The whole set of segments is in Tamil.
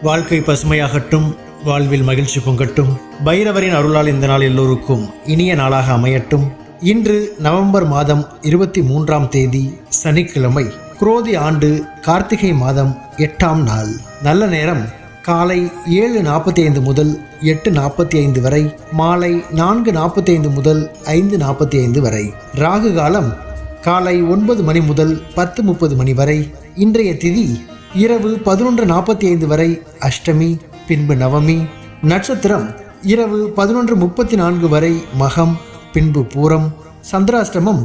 வாழ்க்கை பசுமையாகட்டும், வாழ்வில் மகிழ்ச்சி பொங்கட்டும். பைரவரின் அருளால் இந்த நாள் எல்லோருக்கும் இனிய நாளாக அமையட்டும். இன்று நவம்பர் மாதம் 23ஆம் தேதி சனிக்கிழமை, குரோதி ஆண்டு கார்த்திகை மாதம் 8ஆம் நாள். நல்ல நேரம் காலை 7:45 முதல் 8:45 வரை, மாலை 4:45 முதல் 5:45 வரை. ராகு காலம் காலை 9 மணி முதல் 10:30 மணி வரை. இன்றைய திதி இரவு 11:45 வரை அஷ்டமி, பின்பு நவமி. நட்சத்திரம் இரவு 11:34 வரை மகம், பின்பு பூரம். சந்திராஷ்டமம்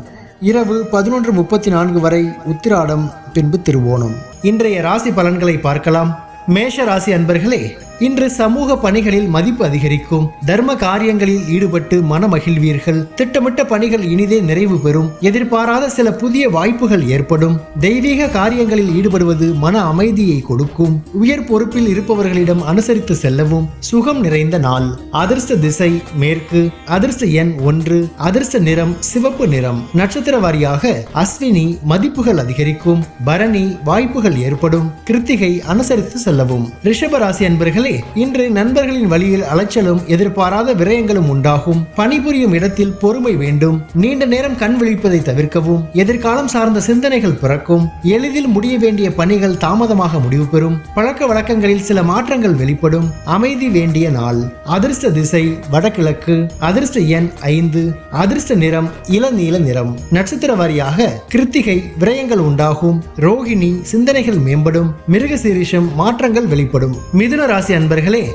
இரவு 11:34 வரை உத்திராடம், பின்பு திருவோணம். இன்றைய ராசி பலன்களை பார்க்கலாம். மேஷ ராசி அன்பர்களே, இன்று சமூக பணிகளில் மதிப்பு அதிகரிக்கும். தர்ம காரியங்களில் ஈடுபட்டு மன மகிழ்வீர்கள். திட்டமிட்ட பணிகள் இனிதே நிறைவு பெறும். எதிர்பாராத சில புதிய வாய்ப்புகள் ஏற்படும். தெய்வீக காரியங்களில் ஈடுபடுவது மன அமைதியை கொடுக்கும். உயர் பொறுப்பில் இருப்பவர்களிடம் அனுசரித்து செல்லவும். சுகம் நிறைந்த நாள். அதிர்ஷ்ட திசை மேற்கு. அதிர்ஷ்ட எண் 1. அதிர்ஷ்ட நிறம் சிவப்பு நிறம். நட்சத்திர வாரியாக அஸ்வினி மதிப்புகள் அதிகரிக்கும். பரணி வாய்ப்புகள் ஏற்படும். கிருத்திகை அனுசரித்து செல்லவும். ரிஷப ராசி அன்பர்கள், இன்று நண்பர்களின் வழியில் அலைச்சலும் எதிர்பாராத விரயங்களும் உண்டாகும். பணிபுரியும் இடத்தில் பொறுமை வேண்டும். நீண்ட நேரம் கண் விழிப்பதை தவிர்க்கவும். எதிர்காலம் சார்ந்த சிந்தனைகள் பிறக்கும். எளிதில் முடிய வேண்டிய பணிகள் தாமதமாக முடிவு பெறும். பழக்க வழக்கங்களில் சில மாற்றங்கள் வெளிப்படும். அமைதி வேண்டிய நாள். அதிர்ஷ்ட திசை வடகிழக்கு. அதிர்ஷ்ட எண் 5. அதிர்ஷ்ட நிறம் இளநீல நிறம். நட்சத்திர வாரியாக கிருத்திகை விரயங்கள் உண்டாகும். ரோகிணி சிந்தனைகள் மேம்படும். மிருகசீரிஷம் மாற்றங்கள் வெளிப்படும். மிதுன ராசி அன்பர்களே,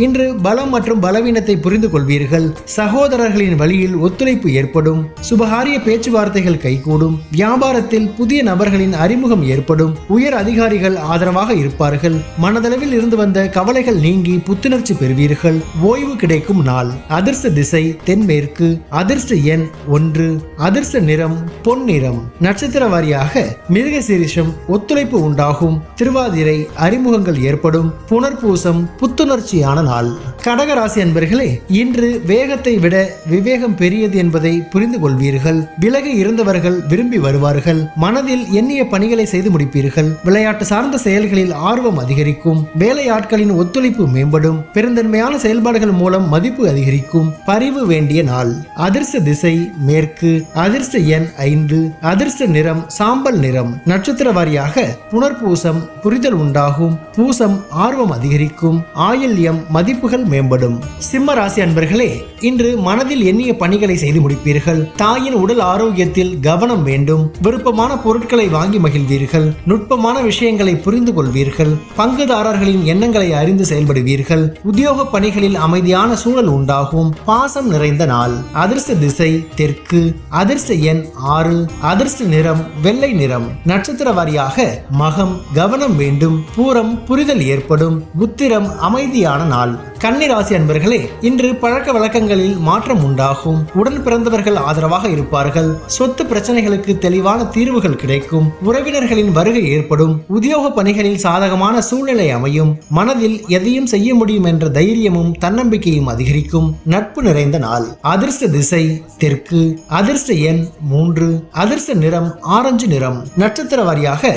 இன்று பலம் மற்றும் பலவீனத்தை புரிந்து கொள்வீர்கள். சகோதரர்களின் வழியில் ஒத்துழைப்பு ஏற்படும். சுபகாரிய பேச்சுவார்த்தைகள் கைகூடும். வியாபாரத்தில் புதிய நபர்களின் அறிமுகம் ஏற்படும். உயர் அதிகாரிகள் ஆதரவாக இருப்பார்கள். மனதளவில் இருந்து வந்த கவலைகள் நீங்கி புத்துணர்ச்சி பெறுவீர்கள். ஓய்வு கிடைக்கும் நாள். அதிர்ஷ்ட திசை தென்மேற்கு. அதிர்ஷ்ட எண் 1. அதிர்ஷ்ட நிறம் பொன்னிறம். நட்சத்திர வாரியாக மிருகசீரிஷம் ஒத்துழைப்பு உண்டாகும். திருவாதிரை அறிமுகங்கள் ஏற்படும். புனர்பூசம் புத்துணர்ச்சியான நாள். கடகராசி அன்பர்களே, இன்று வேகத்தை விட விவேகம் பெரியது என்பதை புரிந்து கொள்வீர்கள். விலகி இருந்தவர்கள் விரும்பி வருவார்கள். மனதில் எண்ணிய பணிகளை செய்து முடிப்பீர்கள். விளையாட்டு சார்ந்த செயல்களில் ஆர்வம் அதிகரிக்கும். வேலையாட்களின் ஒத்துழைப்பு மேம்படும். பெருந்தன்மையான செயல்பாடுகள் மூலம் மதிப்பு அதிகரிக்கும். பரிவு வேண்டிய நாள். அதிர்ஷ்ட திசை மேற்கு. அதிர்ஷ்ட எண் 5. அதிர்ஷ்ட நிறம் சாம்பல் நிறம். நட்சத்திர வாரியாக புனர்பூசம் புரிதல் உண்டாகும். பூசம் ஆர்வம் அதிகரிக்கும். ஆயில்யம் மதிப்புகள் மேம்படும். சிம்ம ராசி அன்பர்களே, இன்று மனதில் எண்ணிய பணிகளை செய்து முடிப்பீர்கள். தாயின் உடல் ஆரோக்கியத்தில் கவனம் வேண்டும். விருப்பமான பொருட்களை வாங்கி மகிழ்வீர்கள். நுட்பமான விஷயங்களை புரிந்து கொள்வீர்கள். பங்குதாரர்களின் எண்ணங்களை அறிந்து செயல்படுவீர்கள். உத்தியோக பணிகளில் அமைதியான சூழல் உண்டாகும். பாசம் நிறைந்த நாள். அதிர்ஷ்ட திசை தெற்கு. அதிர்ஷ்ட எண் 6. அதிர்ஷ்ட நிறம் வெள்ளை நிறம். நட்சத்திர வாரியாக மகம் கவனம் வேண்டும். பூரம் புரிதல் ஏற்படும். உத்திரம் அமைதியான நாள். கன்னி ராசி அன்பர்களே, இன்று பழக்க வழக்கங்களில் மாற்றம் உண்டாகும். உடன் பிறந்தவர்கள் ஆதரவாக இருப்பார்கள். சொத்து பிரச்சனைகளுக்கு தெளிவான தீர்வுகள் கிடைக்கும். உறவினர்களின் வருகை ஏற்படும். உத்தியோக பணிகளில் சாதகமான சூழ்நிலை அமையும். மனதில் எதையும் செய்ய முடியும் என்ற தைரியமும் தன்னம்பிக்கையும் அதிகரிக்கும். நட்பு நிறைந்த நாள். அதிர்ஷ்ட திசை தெற்கு. அதிர்ஷ்ட எண் 3. அதிர்ஷ்ட நிறம் ஆரஞ்சு நிறம். நட்சத்திர வாரியாக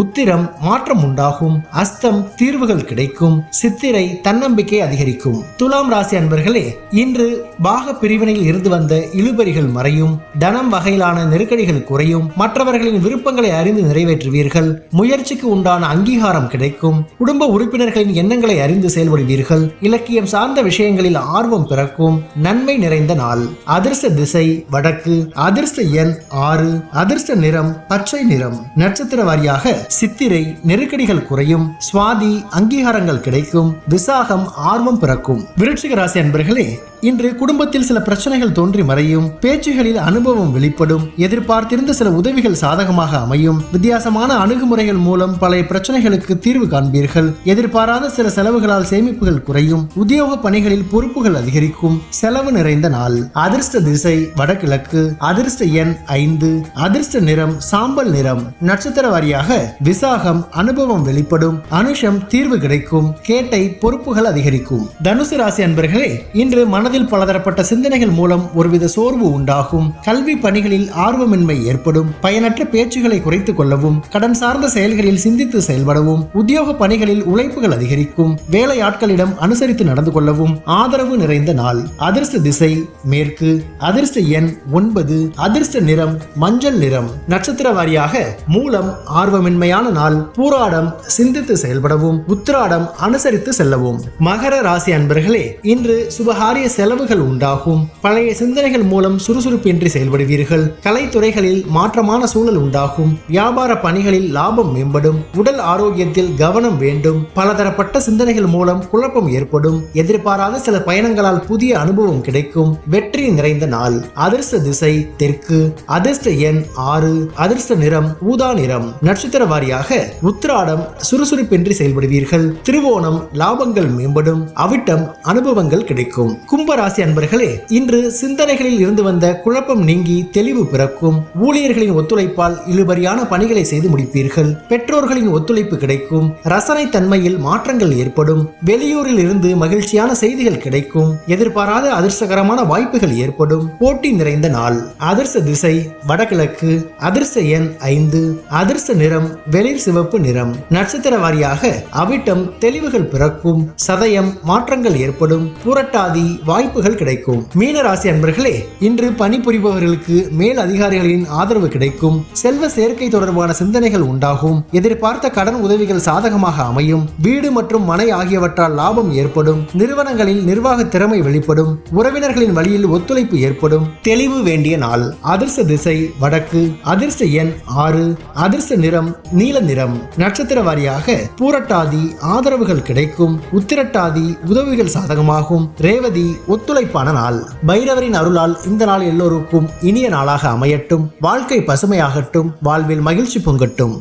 உத்திரம் மாற்றம் உண்டாகும். அஸ்தம் தீர்வுகள் கிடைக்கும். சித்திரை தன்னம்பிக்கை அதிகரிக்கும். துலாம் ராசி அன்பர்களே, இன்று பாக பிரிவினையில் இருந்து வந்த இழுபறிகள் மறையும். தனம் வகையிலான நெருக்கடிகள் குறையும். மற்றவர்களின் விருப்பங்களை அறிந்து நிறைவேற்றுவீர்கள். முயற்சிக்கு உண்டான அங்கீகாரம் கிடைக்கும். குடும்ப உறுப்பினர்களின் எண்ணங்களை அறிந்து செயல்படுவீர்கள். இலக்கியம் சார்ந்த விஷயங்களில் ஆர்வம் பிறக்கும். நன்மை நிறைந்த நாள். அதிர்ஷ்ட திசை வடக்கு. அதிர்ஷ்ட எண் 6. அதிர்ஷ்ட நிறம் பச்சை நிறம். நட்சத்திர வாரியாக சித்திரை நெருக்கடிகள் குறையும். சுவாதி அங்கீகாரங்கள் கிடைக்கும். விசாகம் ஆர்வம் பிறக்கும். விருச்சிக ராசி அன்பர்களே, இன்று குடும்பத்தில் சில பிரச்சனைகள் தோன்றி மறையும். பேச்சுகளில் அனுபவம் வெளிப்படும். எதிர்பார்த்திருந்த சில உதவிகள் சாதகமாக அமையும். வித்தியாசமான அணுகுமுறைகள் மூலம் பழைய பிரச்சனைகளுக்கு தீர்வு காண்பீர்கள். எதிர்பாராத சில செலவுகளால் சேமிப்புகள் குறையும். உத்தியோக பணிகளில் பொறுப்புகள் அதிகரிக்கும். செலவு நிறைந்த நாள். அதிர்ஷ்ட திசை வடகிழக்கு. அதிர்ஷ்ட எண் 5. அதிர்ஷ்ட நிறம் சாம்பல் நிறம். நட்சத்திர வாரியாக விசாகம் அனுபவம் வெளிப்படும். அனுஷம் தீர்வு கிடைக்கும். கேட்டை பொறுப்புகள் அதிகரிக்கும். தனுசு ராசி அன்பர்களே, இன்று மனதில் மனதில் பலதரப்பட்ட சிந்தனைகள் மூலம் ஒருவித சோர்வு உண்டாகும். கல்வி பணிகளில் ஆர்வமின்மை ஏற்படும். பயனற்ற பேச்சுகளை குறைத்துக் கொள்ளவும், கடன் சார்ந்த செயல்களில் சிந்தித்து செயல்படவும், உத்தியோக பணிகளில் உழைப்புகள் அதிகரிக்கும். வேலையாட்களிடம் அனுசரித்து நடந்து கொள்ளவும் ஆதரவு நிறைந்த நாள். அதிர்ஷ்ட திசை மேற்கு. அதிர்ஷ்ட எண் 9. அதிர்ஷ்ட நிறம் மஞ்சள் நிறம். நட்சத்திர வாரியாக மூலம் ஆர்வமின்மையான நாள். பூராடம் சிந்தித்து செயல்படவும், உத்திராடம் அனுசரித்து செல்லவும். மகர ராசி அன்பர்களே, இன்று சுபகாரிய செலவுகள் உண்டாகும். பழைய சிந்தனைகள் மூலம் சுறுசுறுப்பின்றி செயல்படுவீர்கள். கலைத்துறைகளில் மாற்றமான சூழல் உண்டாகும். வியாபார பணிகளில் லாபம் மேம்படும். உடல் ஆரோக்கியத்தில் கவனம் வேண்டும். பலதரப்பட்ட சிந்தனைகள் மூலம் குழப்பம் ஏற்படும். எதிர்பாராத சில பயணங்களால் புதிய அனுபவம் கிடைக்கும். வெற்றி நிறைந்த நாள். அதிர்ஷ்ட திசை தெற்கு. அதிர்ஷ்ட எண் 6. அதிர்ஷ்ட நிறம் ஊதா நிறம். நட்சத்திர வாரியாக உத்திராடம் சுறுசுறுப்பின்றி செயல்படுவீர்கள். திருவோணம் லாபங்கள் மேம்படும். அவிட்டம் அனுபவங்கள் கிடைக்கும். கும்பராசி அன்பர்களே, இன்று சிந்தனைகளில் இருந்து வந்த குழப்பம் நீங்கி தெளிவு பிறக்கும். ஊழியர்களின் ஒத்துழைப்பால் இழுபறியான பணிகளை செய்து முடிப்பீர்கள். பெற்றோர்களின் ஒத்துழைப்பு கிடைக்கும். ரசனை தன்மையில் மாற்றங்கள் ஏற்படும். வெளியூரில் இருந்து மகிழ்ச்சியான செய்திகள் கிடைக்கும். எதிர்பாராத அதிர்ஷ்டகரமான வாய்ப்புகள் ஏற்படும். போட்டி நிறைந்த நாள். அதிர்ஷ்ட திசை வடகிழக்கு. அதிர்ஷ்ட எண் 5. அதிர்ஷ்ட நிறம் வெளிர் சிவப்பு நிறம். நட்சத்திர வாரியாக அவிட்டம் தெளிவுகள் பிறக்கும். சதயம் மாற்றங்கள் ஏற்படும். புரட்டாதி வாய்ப்புகள் கிடைக்கும். மீன ராசி அன்பர்களே, இன்று பணிபுரிபவர்களுக்கு மேல் அதிகாரிகளின் ஆதரவு கிடைக்கும். செல்வ சேர்க்கை தொடர்பான சிந்தனைகள் உண்டாகும். எதிர்பார்த்த கடன் உதவிகள் சாதகமாக அமையும். வீடு மற்றும் மனை ஆகியவற்றால் லாபம் ஏற்படும். நிறுவனங்களில் நிர்வாக திறமை வெளிப்படும். உறவினர்களின் வழியில் ஒத்துழைப்பு ஏற்படும். தெளிவு வேண்டிய நாள். அதிர்ஷ்ட திசை வடக்கு. அதிர்ஷ்ட எண் 6. அதிர்ஷ்ட நிறம் நீல நிறம். நட்சத்திர வாரியாக பூரட்டாதி ஆதரவுகள் கிடைக்கும். உத்திரட்டாதி உதவிகள் சாதகமாகும். ரேவதி ஒத்துழைப்பான நாள். பைரவரின் அருளால் இந்த நாள் எல்லோருக்கும் இனிய நாளாக அமையட்டும். வாழ்க்கை பசுமையாகட்டும். வாழ்வில் மகிழ்ச்சி பொங்கட்டும்.